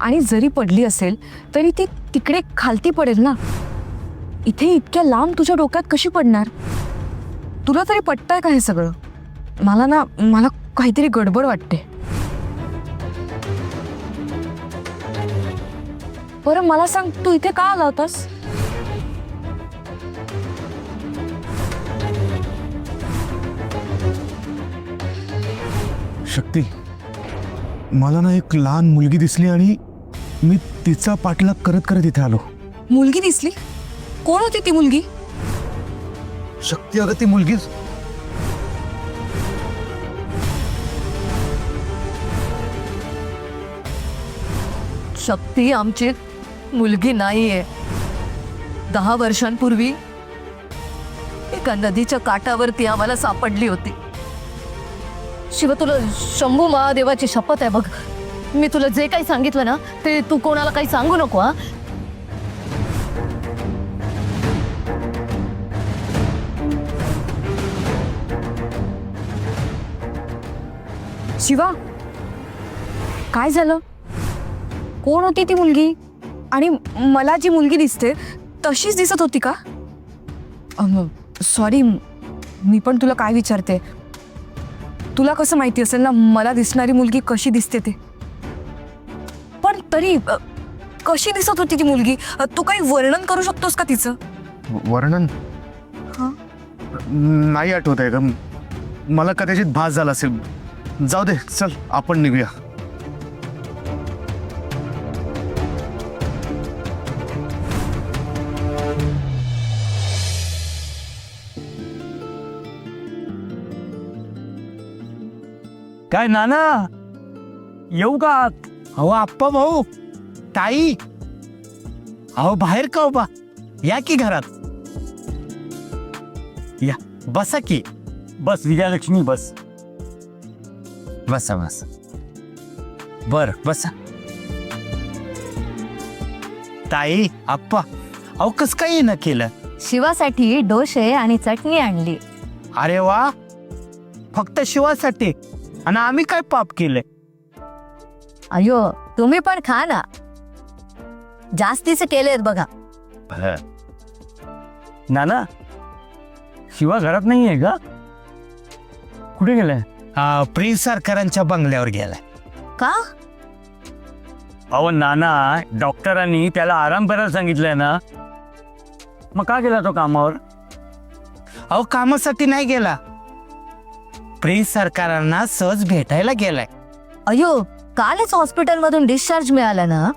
आणि जरी पडली असेल तरी ती तिकडे खालती पडेल ना. इथे इतक्या लांब तुझ्या डोक्यात कशी पडणार? तुला तरी पटतंय का हे सगळं? मला काहीतरी गडबड वाटते. बरं मला सांग, तू इथे का आला होतास? शक्ती, मला ना एक लहान मुलगी दिसली आणि मी तिचा पाठलाग करत करत इथे आलो. मुलगी दिसली? कोण होती ती मुलगी? शक्ती, अगं ती मुलगीच. शक्ती आमची मुलगी नाहीये. 10 वर्षांपूर्वी एका नदीच्या काठावरती आम्हाला सापडली होती. शिवा, तुला शंभू महादेवाची शपथ आहे बघ, मी तुला जे काही सांगितलं ना ते तू कोणाला काही सांगू नको. हा, शिवा, काय झालं? कोण होती ती मुलगी? आणि मला जी मुलगी दिसते तशीच दिसत होती का? सॉरी, मी पण तुला काय विचारते, तुला कसं माहिती असेल ना मला दिसणारी मुलगी कशी दिसते ते? पण तरी कशी दिसत होती ती मुलगी? तू काही वर्णन करू शकतोस का तिचं? वर्णन हां, नाही आठवत आहे ग. मला कदाचित भास झाला असेल. जाऊ दे, चल आपण निघूया. काय नाना, येऊ का आत? अहो आप्पा भाऊ, ताई, अहो बाहेर का उभा, या की घरात या, बसा की. बस विजयलक्ष्मी, बस. बसा बसा. बर बसा. ताई, आप्पा, अहो कस काही न केलं? शिवासाठी डोसे आणि चटणी आणली. अरे वा, फक्त शिवासाठी? आणि आम्ही काय पाप केलंय? अयो, तुम्ही पण खा ना, जास्तीचे केलेत बघा. नाना, शिवा घरात नाही आहे का? कुठे गेलाय? प्रिन्स सरकारांच्या बंगल्यावर गेलाय. का? अहो नाना, डॉक्टरांनी त्याला आराम करायला सांगितलंय ना, मग का गेला तो कामावर? अहो कामासाठी नाही गेला, प्रिन्स सरकारांना सहज भेटायला गेलाय. अयो, कालच हॉस्पिटल मधून डिस्चार्ज मिळाला ना.